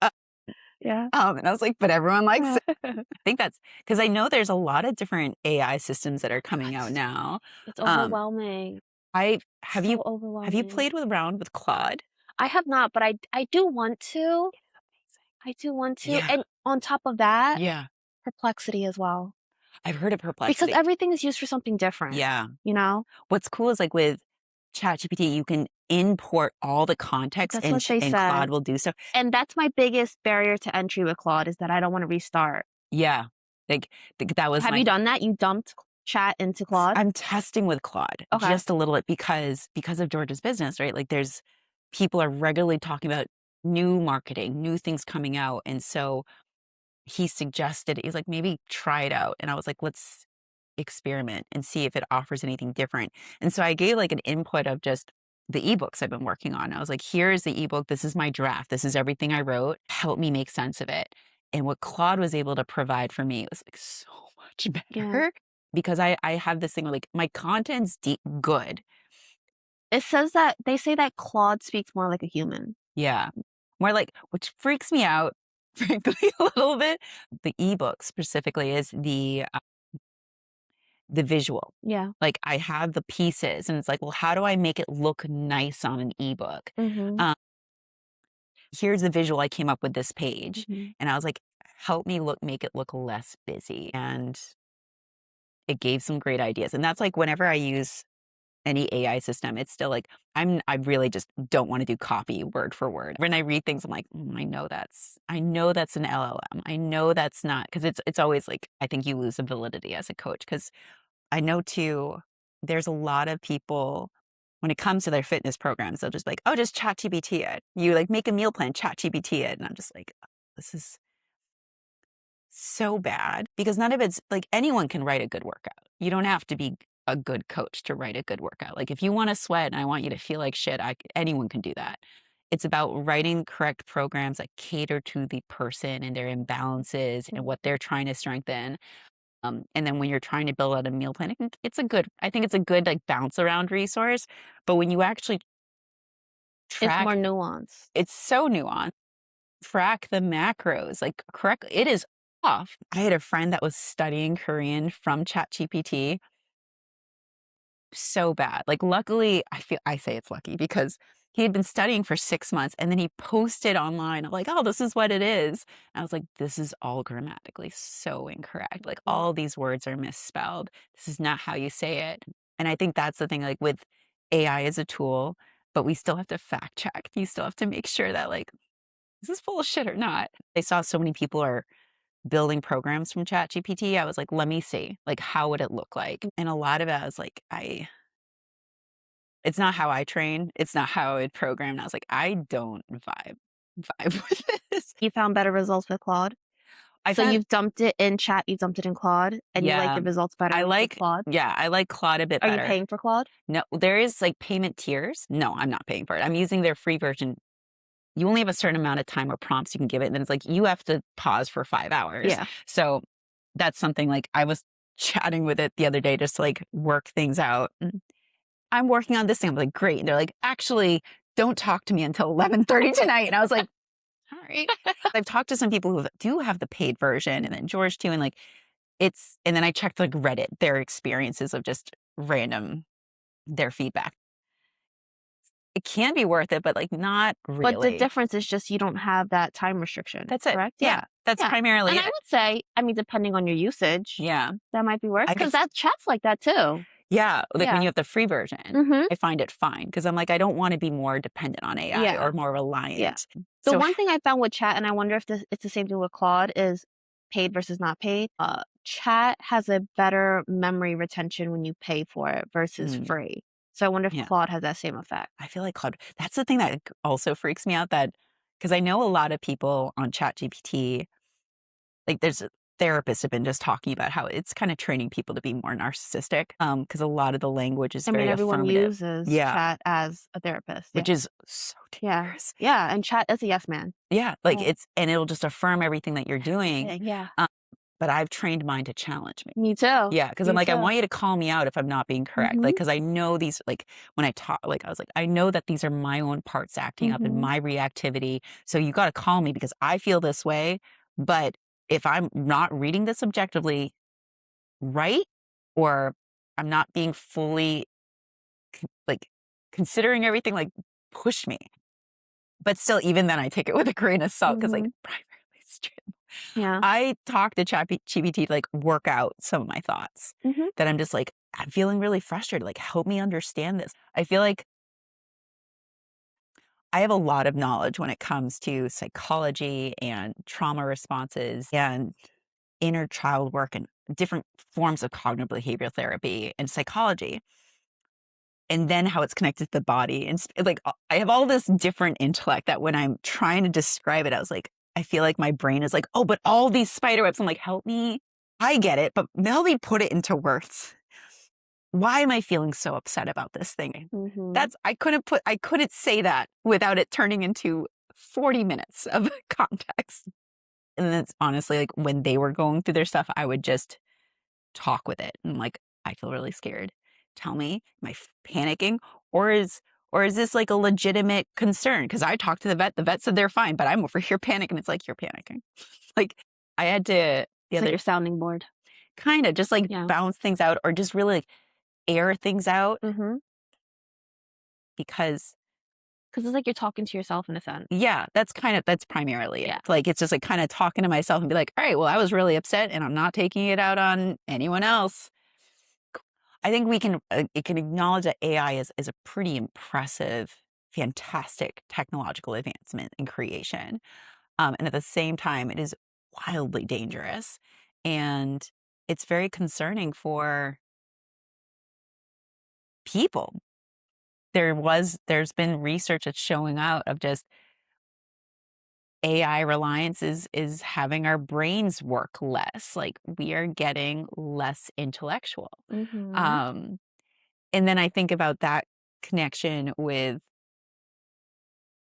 Uh, Yeah. and I was like, but everyone likes it. I think that's because I know there's a lot of different AI systems that are coming out now. It's Um, overwhelming. have So you overwhelming. played around with Claude? I have not, but I do want to. I do want to. Yeah. And on top of that, Yeah. Perplexity as well. I've heard of Because Perplexity. everything is used for something different. Yeah. You know? What's cool is like with ChatGPT, you can import all the context That's what they and said. Claude will do so. And that's my biggest barrier to entry with Claude is that I don't want to restart. Yeah. Like that was Have you done that? You dumped chat into Claude? I'm testing with Claude Okay. just a little bit because of George's business, right? Like people are regularly talking about new marketing, new things coming out. And so he's like, maybe try it out. And I was like, let's experiment and see if it offers anything different. And so I gave like an input of just the ebooks I've been working on. I was like, here's the ebook. This is my draft. This is everything I wrote. Help me make sense of it. And what Claude was able to provide for me was like so much better because I have this thing where like my content's good. It says that they say that Claude speaks more like a human. Yeah. More like, which freaks me out, frankly, a little bit. The ebook specifically is the visual. Yeah. Like I have the pieces and it's like, well, how do I make it look nice on an ebook? Mm-hmm. Here's the visual I came up with this page. Mm-hmm. And I was like, help me make it look less busy. And it gave some great ideas. And that's like whenever I use any AI system, it's still like, I really just don't want to do copy word for word. When I read things, I'm like, I know that's an LLM. I know that's not, because it's always like, I think you lose the validity as a coach. Because I know too, there's a lot of people when it comes to their fitness programs, they'll just be like, oh, just chat GBT it. You like make a meal plan, chat GBT it. And I'm just like, oh, this is so bad because none of it's like anyone can write a good workout. You don't have to be a good coach to write a good workout. Like if you want to sweat and I want you to feel like shit, anyone can do that. It's about writing correct programs that cater to the person and their imbalances and what they're trying to strengthen. And then when you're trying to build out a meal plan, I think it's a good like bounce around resource. But when you actually It's track, more nuanced. it's so nuanced. Track the macros, like correct. It is off. I had a friend that was studying Korean from ChatGPT. So bad. Like luckily, I say it's lucky because he had been studying for 6 months and then he posted online like, oh, this is what it is. And I was like, this is all grammatically so incorrect. Like all these words are misspelled. This is not how you say it. And I think that's the thing, like with AI as a tool, but we still have to fact check. You still have to make sure that like, is this full of shit or not? I saw so many people are building programs from ChatGPT. I was like, let me see, like, how would it look like? And a lot of it, I was like, it's not how I train. It's not how I would program. And I was like, I don't vibe with this. You found better results with Claude? I So found, you've dumped it in chat, you dumped it in Claude, and you like yeah, the results better I with like, Claude? yeah, I like Claude a bit Are you better. paying for Claude? No, there is like payment tiers. No, I'm not paying for it. I'm using their free version. You only have a certain amount of time or prompts you can give it. And then it's like, you have to pause for 5 hours. Yeah. So that's something like I was chatting with it the other day just to like work things out. I'm working on this thing. I'm like, great. And they're like, actually, don't talk to me until 11:30 tonight. And I was like, all right. I've talked to some people who do have the paid version, and then George too. And like, and then I checked like Reddit, their experiences of just random, their feedback. It can be worth it, but like not But the really. difference is just you don't have that time restriction. That's it. Correct? Yeah. That's Yeah. primarily And it. I would say, I mean, depending on your usage, Yeah. that might be worth I because just, that chat's like that too. yeah. Like when Yeah. you have the free version, Mhm. I find it fine because I'm like, I don't want to be more dependent on AI Yeah. or more reliant. The So one thing I found with chat, and I wonder if it's the same thing with Claude, is paid versus not paid. Chat has a better memory retention when you pay for it versus mm, free. So I wonder if yeah. Claude has that same effect. I feel like Claude, that's the thing that also freaks me out, that because I know a lot of people on ChatGPT, like there's therapists have been just talking about how it's kind of training people to be more narcissistic. Because a lot of the language is I mean, very everyone affirmative. uses Yeah. chat as a therapist. Which is so Yeah. dangerous. Yeah. And chat is a yes man. Yeah. Like Yeah. and it'll just affirm everything that you're doing. Yeah. But I've trained mine to challenge me. Me too. Yeah, because I'm Me like, I too. want you to call me out if I'm not being correct. Like, Mhm. because I know these, like, when I talk, like, I was like, I know that these are my own parts acting up and Mhm. my reactivity. So you got to call me because I feel this way. But if I'm not reading this objectively right, or I'm not being fully, like, considering everything, like, push me. But still, even then, I take it with a grain of salt because, like, Mhm. primarily it's true. Yeah. I talk to ChatGPT to like work out some of my thoughts Mhm. that I'm just like, I'm feeling really frustrated. Like, help me understand this. I feel like I have a lot of knowledge when it comes to psychology and trauma responses and inner child work and different forms of cognitive behavioral therapy and psychology. And then how it's connected to the body. And like, I have all this different intellect that when I'm trying to describe it, I was like, I feel like my brain is like, oh, but all these spider webs. I'm like, help me. I get it, but help me put it into words. Why am I feeling so upset about this thing? Mhm. I couldn't say that without it turning into 40 minutes of context. And then it's honestly like when they were going through their stuff, I would just talk with it. And like, I feel really scared. Tell me, am I panicking, or is this like a legitimate concern? Because I talked to the vet. The vet said they're fine, but I'm over here panicking. It's like you're panicking. Like I had to the It's like other your sounding board. kind of just like Yeah. bounce things out, or just really like air things out Mhm. because Because it's like you're talking to yourself in a sense. yeah, that's primarily Yeah. it. Like it's just like kind of talking to myself and be like, all right, well, I was really upset and I'm not taking it out on anyone else. I think it can acknowledge that AI is a pretty impressive, fantastic technological advancement and creation. And at the same time, it is wildly dangerous. And it's very concerning for people. There's been research that's showing out of just AI reliance is having our brains work less. Like we are getting less intellectual. Mhm. Um, and then I think about that connection with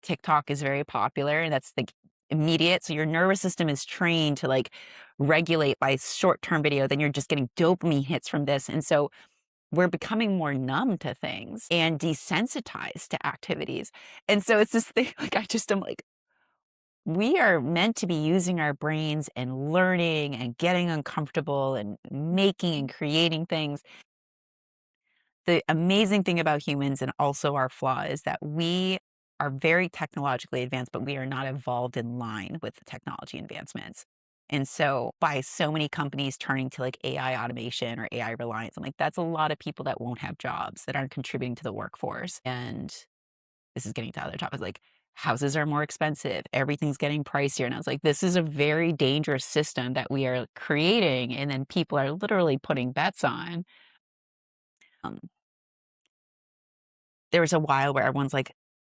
TikTok is very popular, and that's like immediate. So your nervous system is trained to like regulate by short-term video. Then you're just getting dopamine hits from this. And so we're becoming more numb to things and desensitized to activities. And so it's this thing, like I just am like, we are meant to be using our brains and learning and getting uncomfortable and making and creating things. The amazing thing about humans and also our flaw is that we are very technologically advanced, but we are not evolved in line with the technology advancements. And so, by so many companies turning to like AI automation or AI reliance, I'm like, that's a lot of people that won't have jobs that aren't contributing to the workforce. And this is getting to other topics, like houses are more expensive, everything's getting pricier. And I was like, this is a very dangerous system that we are creating, and then people are literally putting bets on. Um, there was a while where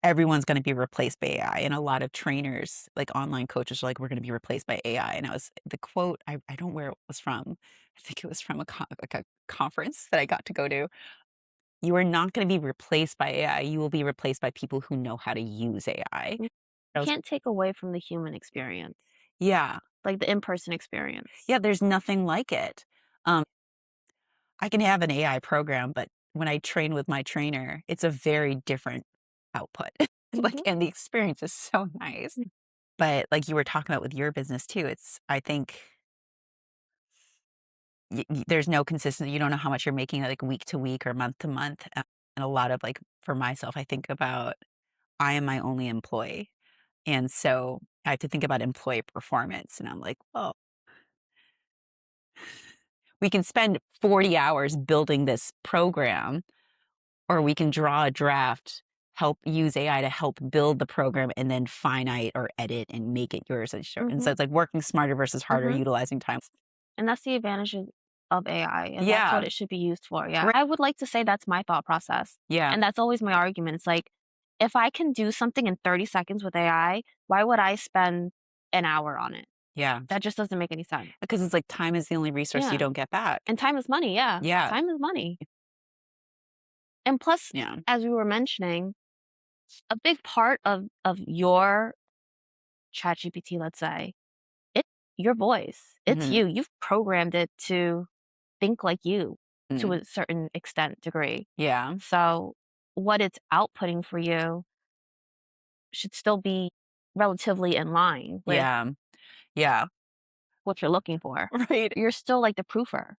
everyone's going to be replaced by AI. And a lot of trainers, like online coaches, are like, we're going to be replaced by AI. And the quote, I don't know where it was from. I think it was from a conference that I got to go to. You are not going to be replaced by AI. You will be replaced by people who know how to use AI. You I was, can't take away from the human experience, yeah. like the in-person experience. Yeah, there's nothing like it. Um, I can have an AI program, but when I train with my trainer, it's a very different output. Like, Mhm. and the experience is so nice. But like you were talking about with your business too, I think there's no consistency. You don't know how much you're making like week to week or month to month. And a lot of like for myself, I think about I am my only employee. And so I have to think about employee performance. And I'm like, well, we can spend 40 hours building this program, or we can draw a draft, help use AI to help build the program, and then finite or edit and make it yours. And so Mhm. it's like working smarter versus harder, Mhm. utilizing time. And that's the advantage of AI, and that's what Yeah. it should be used for. Yeah. Right. I would like to say that's my thought process. Yeah. And that's always my argument. It's like, if I can do something in 30 seconds with AI, why would I spend an hour on it? Yeah. That just doesn't make any sense. Because it's like time is the only resource you Yeah. don't get back. And time is money. Yeah. Yeah. Time is money. And plus, Yeah. as we were mentioning, a big part of your ChatGPT, let's say, it's your voice. It's Mhm. you. You've programmed it to think like you to Mm. a certain extent degree. Yeah. So what it's outputting for you should still be relatively in line with Yeah. Yeah. what you're looking for. Right. You're still like the proofer.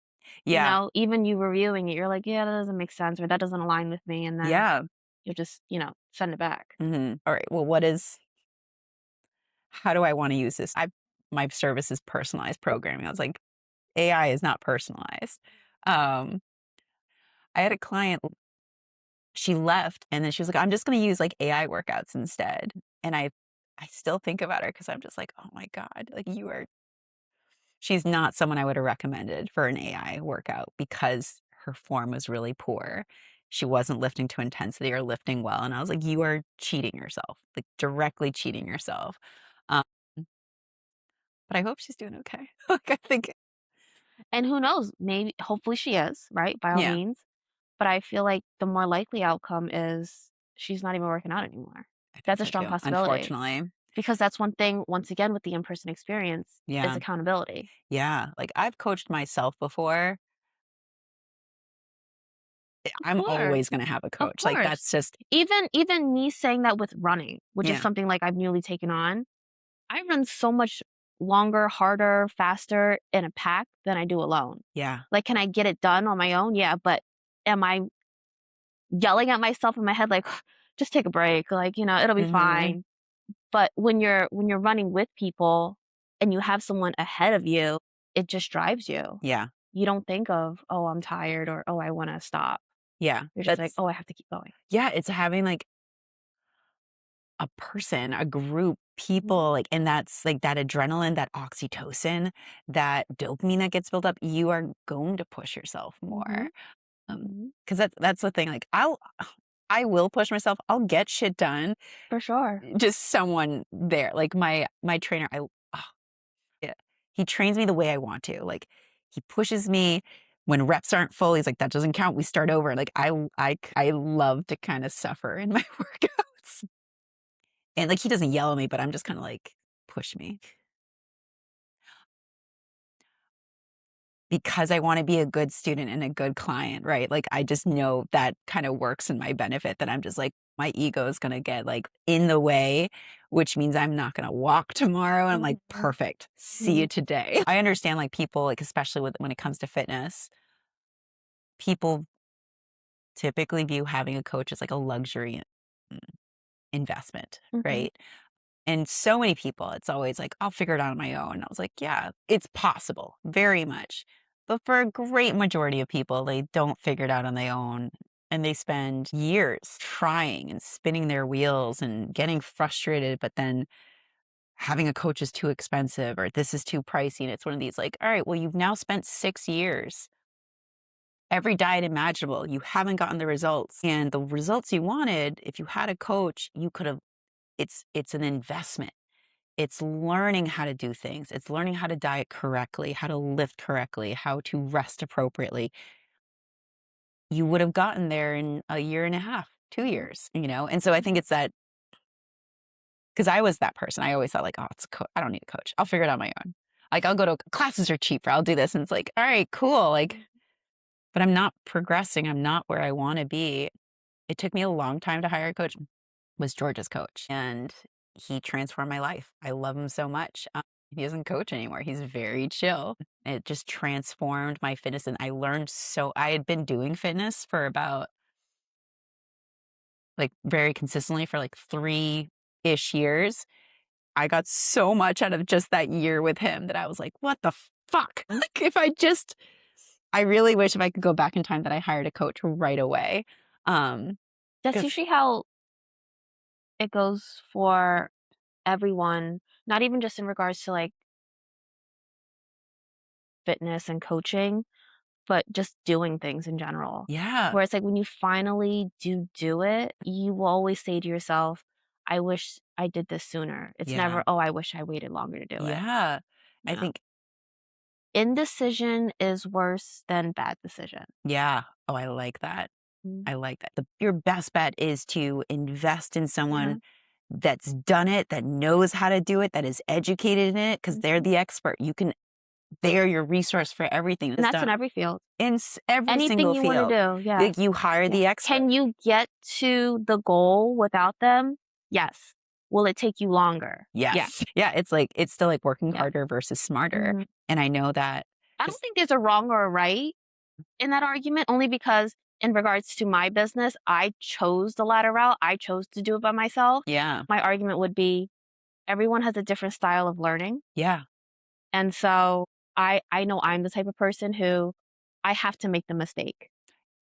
You Yeah. know, even you reviewing it, you're like, yeah, that doesn't make sense, or that doesn't align with me. And then Yeah. you'll just, send it back. All right. Well, how do I want to use this? My service is personalized programming. I was like, AI is not personalized. Um, I had a client, she left and then she was like, I'm just going to use like AI workouts instead. And I still think about her because I'm just like, oh my God, like she's not someone I would have recommended for an AI workout because her form was really poor. She wasn't lifting to intensity or lifting well. And I was like, you are cheating yourself, like directly cheating yourself. Um, but I hope she's doing okay. Like, I think, And who knows, maybe, hopefully she is, right? By all yeah, means. But I feel like the more likely outcome is she's not even working out anymore. I think That's a so strong too, possibility. unfortunately. Because that's one thing, once again, with the in-person experience is Yeah. accountability. Yeah. Like I've coached myself before. Of I'm course. always going to have a Of coach. Like course. that's just, Even me saying that with running, which is yeah. something like I've newly taken on, I run so much longer, harder, faster in a pack than I do alone. Yeah. Like, can I get it done on my own? Yeah, but am I yelling at myself in my head like, just take a break, like, it'll be Hmm. fine. But when you're running with people and you have someone ahead of you, it just drives you. Yeah. You don't think of, oh, I'm tired, or oh, I want to stop. Yeah. You're just like, oh, I have to keep going. Yeah. It's having like a person, a group, Mhm. people, like, and that's like that adrenaline, that oxytocin, that dopamine that gets built up, you are going to push yourself more. Mhm. Mhm. Because that's the thing. Like I will push myself. I'll get shit done. For sure. Just someone there, like my trainer. Yeah, he trains me the way I want to. Like he pushes me when reps aren't full. He's like, that doesn't count. We start over. Like I love to kind of suffer in my workouts. And like he doesn't yell at me, but I'm just kind of like, push me. Because I want to be a good student and a good client, right? Like I just know that kind of works in my benefit, that I'm just like, my ego is going to get like in the way, which means I'm not going to walk tomorrow. And I'm like, Mhm. perfect. See you Mhm. today. I understand like people, like especially when it comes to fitness, people typically view having a coach as like a luxury mm, investment, Mhm. right? And so many people, it's always like, I'll figure it out on my own. I was like, yeah, it's possible, very much. But for a great majority of people, they don't figure it out on their own. and they spend years trying and spinning their wheels and getting frustrated, but then having a coach is too expensive or this is too pricey. And it's one of these like, all right, well, you've now spent 6 years, every diet imaginable. You haven't gotten the results. And the results you wanted, if you had a coach, you could have, it's an investment. It's learning how to do things. It's learning how to diet correctly, how to lift correctly, how to rest appropriately. You would have gotten there in a year and a half, 2 years, you know? And so I think it's that, because I was that person. I always thought like, oh, I don't need a coach. I'll figure it out on my own. Like I'll go to classes are cheaper. I'll do this. And it's like, all right, cool. Like, but I'm not progressing. I'm not where I want to be. It took me a long time to hire a coach. Was George's coach, and he transformed my life. I love him so much. He doesn't coach anymore. He's very chill. It just transformed my fitness, and I learned so. I had been doing fitness for about like very consistently for like 3-ish years. I got so much out of just that year with him that I was like, what the fuck? Like if I really wish if I could go back in time that I hired a coach right away. That's 'Cause- usually how it goes for everyone, not even just in regards to like fitness and coaching, but just doing things in general. yeah, Where it's like when you finally do it, you will always say to yourself, I wish I did this sooner. It's yeah, never, oh, I wish I waited longer to do it. yeah. I No. think, Indecision is worse than bad decision. yeah. Oh, I like that. Mm. I like that. Your best bet is to invest in someone Yeah. that's done it, that knows how to do it, that is educated in it, because they're the expert. They are your resource for everything. And that's in every field. In every Anything single you want to field. do. Yeah. Like you hire the expert. Can you get to the goal without them? Yes. Will it take you longer? Yes. Yeah. It's like, it's still like working Yeah. harder versus smarter. Mhm. And I know that. I don't think there's a wrong or a right in that argument, only because in regards to my business, I chose the latter route. I chose to do it by myself. Yeah. My argument would be everyone has a different style of learning. Yeah. And so I know I'm the type of person who I have to make the mistake.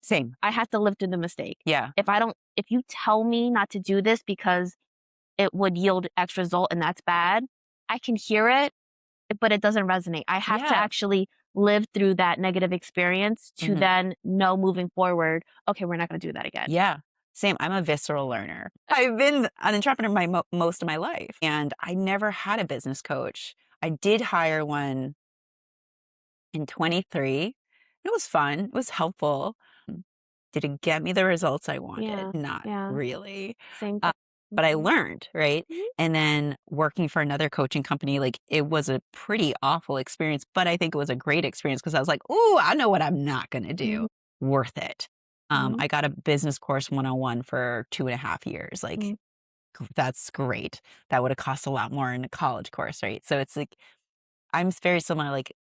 Same. I have to live through the mistake. Yeah. If you tell me not to do this because it would yield X result and that's bad, I can hear it, but it doesn't resonate. I have to Yeah. actually live through that negative experience to then know moving forward, okay, we're not going to do that again. Yeah. Same. I'm a visceral learner. I've been an entrepreneur most of my life, and I never had a business coach. I did hire one in 23. It was fun. It was helpful. Did it get me the results I wanted? Yeah. Not Yeah. really. Same thing. But I learned, right? Mhm. And then working for another coaching company, like it was a pretty awful experience, but I think it was a great experience because I was like, oh, I know what I'm not going to do. Worth it. Mhm. I got a business course 101 for 2.5 years. Like, Mhm. that's great. That would have cost a lot more in a college course, right? So it's like, I'm very similar. Like,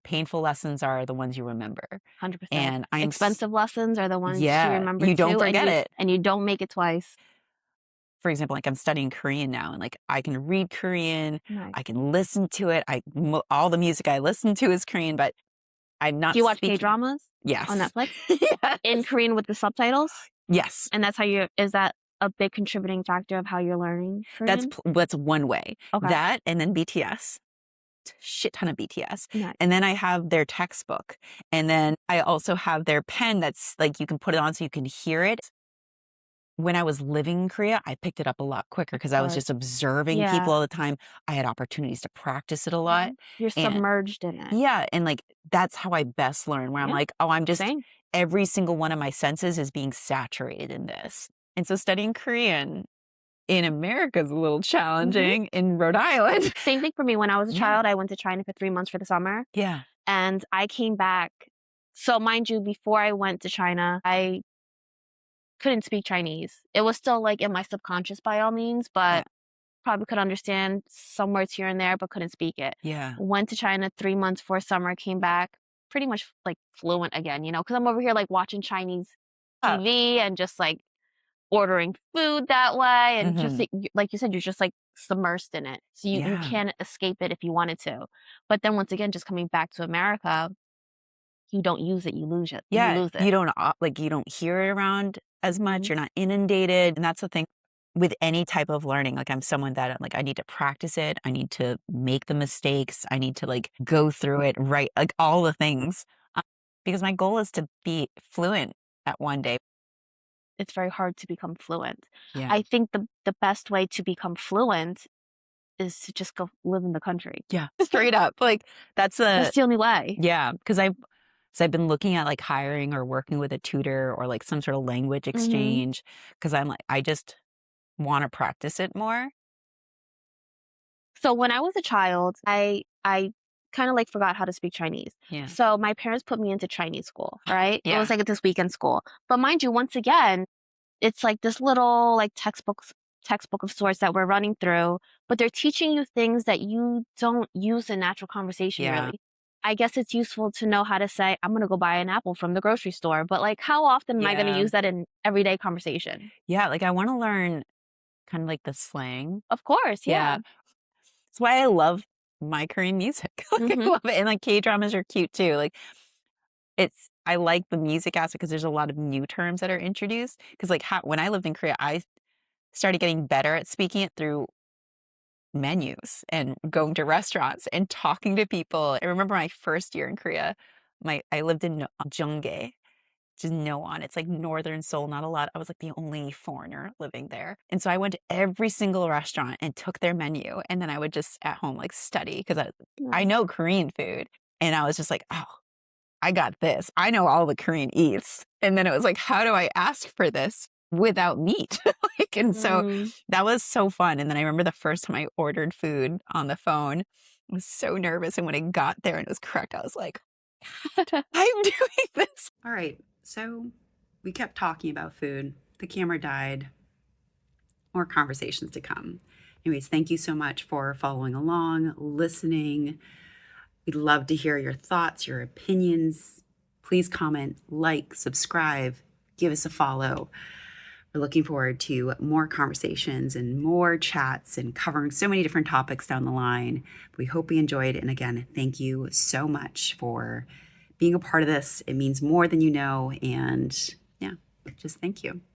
painful lessons are the ones you remember. 100%. And Expensive lessons are the ones you yeah, remember you don't too, forget it. And you don't make it twice. For example, like I'm studying Korean now, and like I can read Korean, Nice. I can listen to it. All the music I listen to is Korean, but I'm not. Do you watch speaking. K-dramas Yes. on Netflix? Yes. In Korean with the subtitles? Yes. And that's how is that a big contributing factor of how you're learning Korean? That's one way. Okay. That, and then BTS. Shit ton of BTS. Nice. And then I have their textbook. And then I also have their pen that's like you can put it on so you can hear it. When I was living in Korea, I picked it up a lot quicker because I was just observing people all the time. I had opportunities to practice it a lot. You're submerged in it. Yeah. And like, that's how I best learn, where I'm like, oh, I'm just, Same. every single one of my senses is being saturated in this. And so studying Korean in America is a little challenging in Rhode Island. Same thing for me. When I was a child, I went to China for 3 months for the summer. Yeah. And I came back. So mind you, before I went to China, I couldn't speak Chinese. It was still like in my subconscious by all means, but probably could understand some words here and there, but couldn't speak it. Yeah. Went to China 3 months for summer, came back pretty much like fluent again, you know, because I'm over here like watching Chinese TV and just like ordering food that way. And just like you said, you're just like submersed in it. So you can't escape it if you wanted to. But then once again, just coming back to America, you don't use it, you lose it. Yeah, You lose it. you don't you don't hear it around as much. Mhm. You're not inundated, and that's the thing with any type of learning. Like I'm someone that like I need to practice it. I need to make the mistakes. I need to like go through it, right? Like all the things, um, because my goal is to be fluent at one day. It's very hard to become fluent. Yeah, I think the best way to become fluent is to just go live in the country. yeah, straight up. Like that's That's a the only way. yeah, because I've been looking at like hiring or working with a tutor or like some sort of language Mhm. exchange because I'm like I just want to practice it more. So when I was a child, I kind of like forgot how to speak Chinese. Yeah, So my parents put me into Chinese school, right? It yeah, was like this weekend school. But mind you, once again, it's like this little like textbook of sorts that we're running through, but they're teaching you things that you don't use in natural conversation yeah, really. I guess it's useful to know how to say, I'm gonna go buy an apple from the grocery store, but like how often am I gonna yeah, use that in everyday conversation? yeah. Like I want to learn kind of like the slang. Of course, Yeah, yeah. that's why I love my Korean music. Like I Hmm. love it, and like K dramas are cute too. Like I like the music aspect because there's a lot of new terms that are introduced. Because like when I lived in Korea, I started getting better at speaking it through menus and going to restaurants and talking to people. I remember my first year in Korea, I lived in Jeonge, which is Noan. It's like northern Seoul, not a lot. I was like the only foreigner living there. And so I went to every single restaurant and took their menu. And then I would just at home like study because I know Korean food. And I was just like, oh, I got this. I know all the Korean eats. And then it was like, how do I ask for this without meat? Like, and so Mm. that was so fun. And then I remember the first time I ordered food on the phone, I was so nervous. And when I got there and it was correct, I was like, I'm doing this. All right. So we kept talking about food. The camera died. More conversations to come. Anyways, thank you so much for following along, listening. We'd love to hear your thoughts, your opinions. Please comment, like, subscribe, give us a follow. We're looking forward to more conversations and more chats and covering so many different topics down the line. We hope you enjoyed. And again, thank you so much for being a part of this. It means more than you know. And yeah, just thank you.